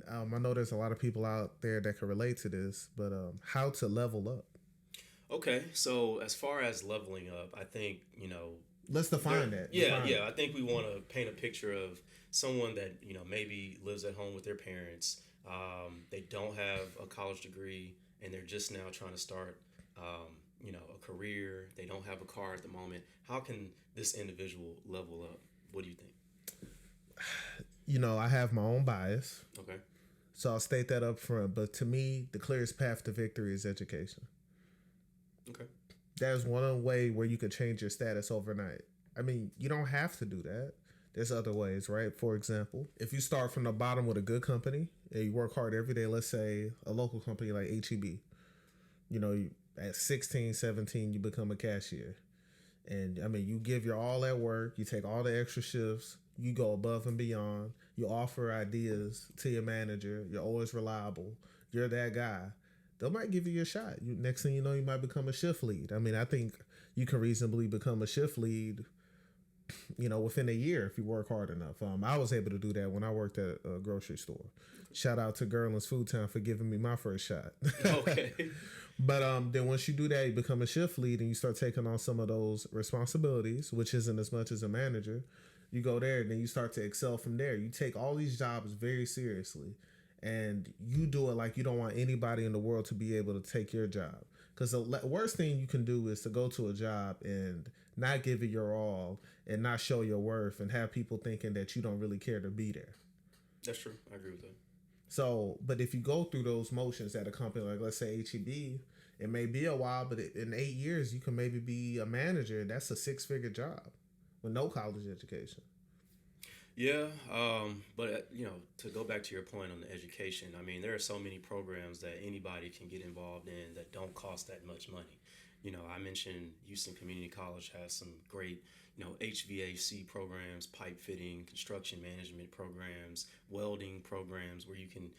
and I know there's a lot of people out there that can relate to this, but how to level up? Okay, so as far as leveling up, I think Let's there. define that. Yeah, Define yeah. it. I think we want to paint a picture of someone that maybe lives at home with their parents. They don't have a college degree, and they're just now trying to start, a career. They don't have a car at the moment. How can this individual level up? What do you think? I have my own bias, Okay. so I'll state that up front. But to me, the clearest path to victory is education. Okay. There's one way where you could change your status overnight. I mean, you don't have to do that. There's other ways, right? For example, if you start from the bottom with a good company and you work hard every day, let's say a local company like HEB, at 16, 17, you become a cashier. And I mean, you give your all at work, you take all the extra shifts, you go above and beyond, you offer ideas to your manager, you're always reliable, you're that guy. They might give you a shot. Next thing you know, you might become a shift lead. I mean, I think you can reasonably become a shift lead, within a year if you work hard enough. I was able to do that when I worked at a grocery store. Shout out to Gerland's Food Town for giving me my first shot. Okay. But then once you do that, you become a shift lead and you start taking on some of those responsibilities, which isn't as much as a manager. You go there and then you start to excel from there. You take all these jobs very seriously and you do it like you don't want anybody in the world to be able to take your job. Because the worst thing you can do is to go to a job and not give it your all and not show your worth and have people thinking that you don't really care to be there. That's true. I agree with that. So, but if you go through those motions at a company like, let's say HEB, it may be a while, but in 8 years, you can maybe be a manager. That's a six-figure job with no college education. Yeah, but to go back to your point on the education, I mean, there are so many programs that anybody can get involved in that don't cost that much money. I mentioned Houston Community College has some great, HVAC programs, pipe fitting, construction management programs, welding programs where you can,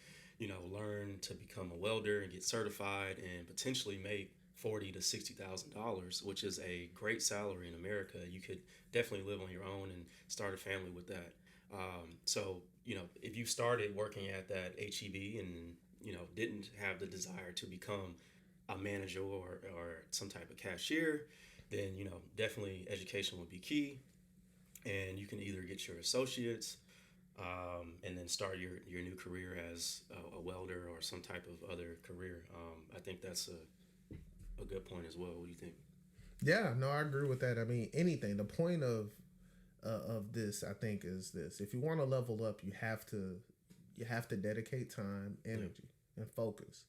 learn to become a welder and get certified and potentially make $40,000 to $60,000, which is a great salary in America. You could definitely live on your own and start a family with that. So, if you started working at that HEB and, didn't have the desire to become a manager or some type of cashier, then, definitely education would be key. And you can either get your associates and then start your new career as a welder or some type of other career. I think that's a good point as well. What do you think? Yeah, no, I agree with that. I mean, anything. The point of this, I think, is this: if you want to level up, you have to dedicate time, Yeah. energy, and focus.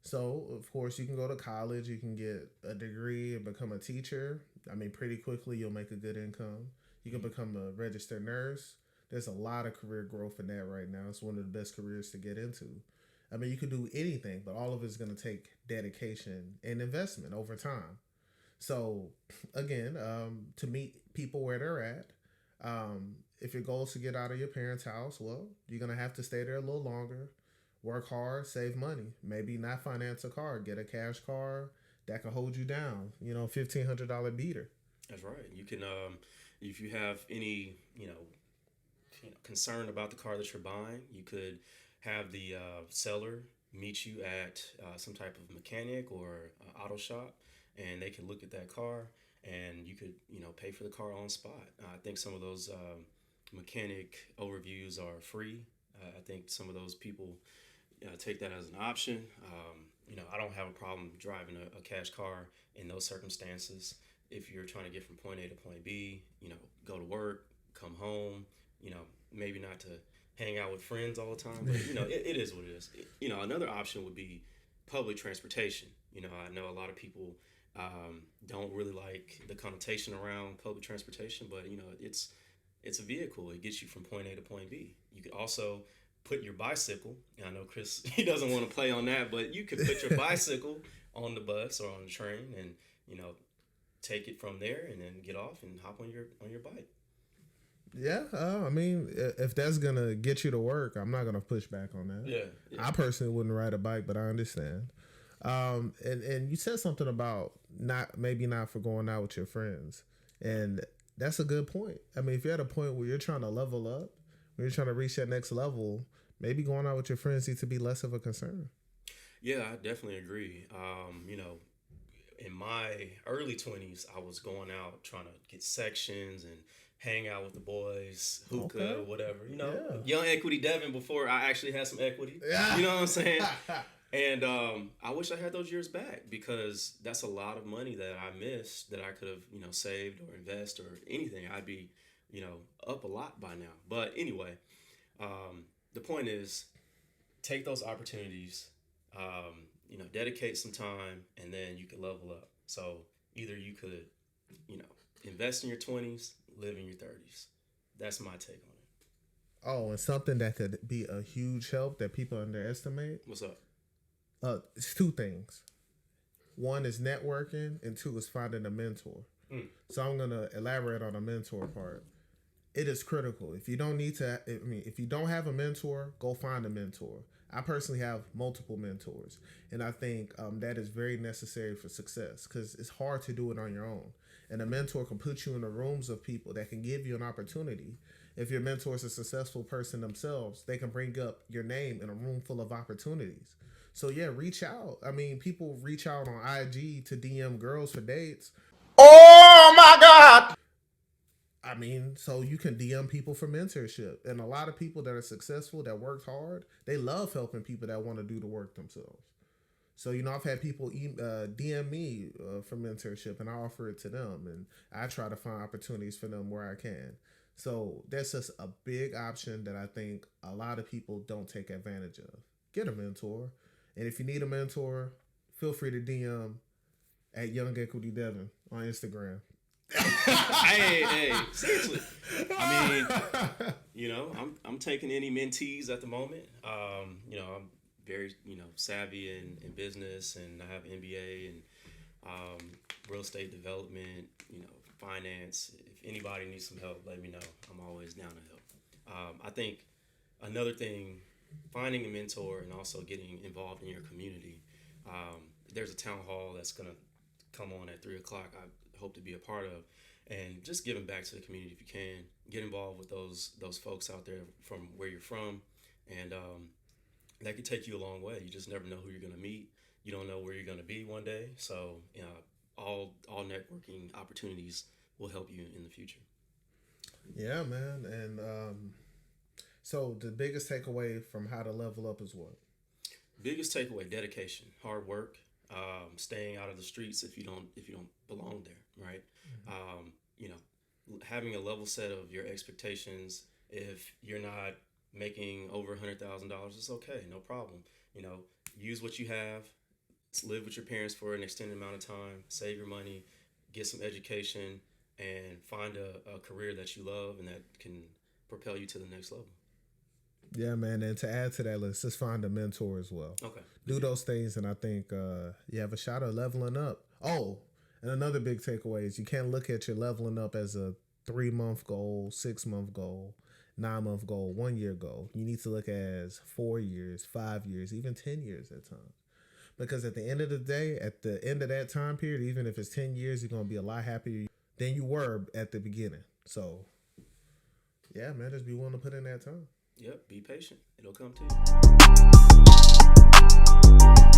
So, of course, you can go to college, you can get a degree and become a teacher. I mean, pretty quickly, you'll make a good income. You can become a registered nurse. There's a lot of career growth in that right now. It's one of the best careers to get into. I mean, you can do anything, but all of it's going to take dedication and investment over time. So, again, to meet people where they're at, if your goal is to get out of your parents' house, well, you're going to have to stay there a little longer, work hard, save money. Maybe not finance a car, get a cash car that can hold you down, $1,500 beater. That's right. You can, if you have any, concern about the car that you're buying, you could have the seller meet you at some type of mechanic or auto shop, and they can look at that car, and you could, pay for the car on spot. I think some of those mechanic overviews are free. I think some of those people take that as an option. I don't have a problem driving a cash car in those circumstances. If you're trying to get from point A to point B, go to work, come home, maybe not to hang out with friends all the time, but it is what it is. Another option would be public transportation. I know a lot of people don't really like the connotation around public transportation, but it's a vehicle. It gets you from point A to point B. You could also put your bicycle. And I know Chris he doesn't want to play on that, but you could put your bicycle on the bus or on the train, and take it from there, and then get off and hop on your bike. Yeah, I mean, if that's gonna get you to work, I'm not gonna push back on that. Yeah, yeah. I personally wouldn't ride a bike, but I understand. And you said something about not for going out with your friends, and that's a good point. I mean, if you're at a point where you're trying to level up, when you're trying to reach that next level, maybe going out with your friends needs to be less of a concern. Yeah, I definitely agree. In my early 20s, I was going out trying to get sections and hang out with the boys, hookah, Okay. whatever. Yeah. Young equity Devin before I actually had some equity. Yeah. You know what I'm saying? And I wish I had those years back because that's a lot of money that I missed that I could have, saved or invest or anything. I'd be, up a lot by now. But anyway, the point is take those opportunities, dedicate some time, and then you can level up. So either you could, invest in your 20s, live in your 30s. That's my take on it. Oh, and something that could be a huge help that people underestimate. What's up? It's two things. One is networking, and two is finding a mentor. So I'm gonna elaborate on the mentor part. It is critical. If you don't if you don't have a mentor, go find a mentor. I personally have multiple mentors, and I think that is very necessary for success because it's hard to do it on your own. And a mentor can put you in the rooms of people that can give you an opportunity. If your mentor is a successful person themselves, they can bring up your name in a room full of opportunities. So yeah, reach out. I mean, people reach out on IG to DM girls for dates. Oh my God! I mean, so you can DM people for mentorship. And a lot of people that are successful, that worked hard, they love helping people that want to do the work themselves. So, I've had people DM me for mentorship, and I offer it to them. And I try to find opportunities for them where I can. So that's just a big option that I think a lot of people don't take advantage of. Get a mentor. And if you need a mentor, feel free to DM at Young Equity Devin on Instagram. hey, seriously. I mean, I'm taking any mentees at the moment. I'm very, savvy in business, and I have MBA and real estate development, finance. If anybody needs some help, let me know. I'm always down to help. I think another thing, finding a mentor and also getting involved in your community. There's a town hall that's going to come on at 3:00. I hope to be a part of, and just giving back to the community if you can. Get involved with those folks out there from where you're from, and that could take you a long way. You just never know who you're going to meet. You don't know where you're going to be one day. So all networking opportunities will help you in the future. Yeah, man. And so the biggest takeaway from how to level up is what? Biggest takeaway: dedication, hard work, staying out of the streets if you don't belong there, right? Having a level set of your expectations. If you're not making over $100,000, it's okay, no problem. Use what you have, live with your parents for an extended amount of time, save your money, get some education, and find a career that you love and that can propel you to the next level. Yeah, man. And to add to that list, just find a mentor as well. Okay. Do those things, and I think you have a shot at leveling up. Oh, and another big takeaway is you can't look at your leveling up as a 3-month goal, 6-month goal, 9-month goal, 1-year goal. You need to look as 4 years, 5 years, even 10 years at times. Because at the end of the day, at the end of that time period, even if it's 10 years, you're going to be a lot happier than you were at the beginning. So, yeah, man, just be willing to put in that time. Yep, be patient. It'll come to you.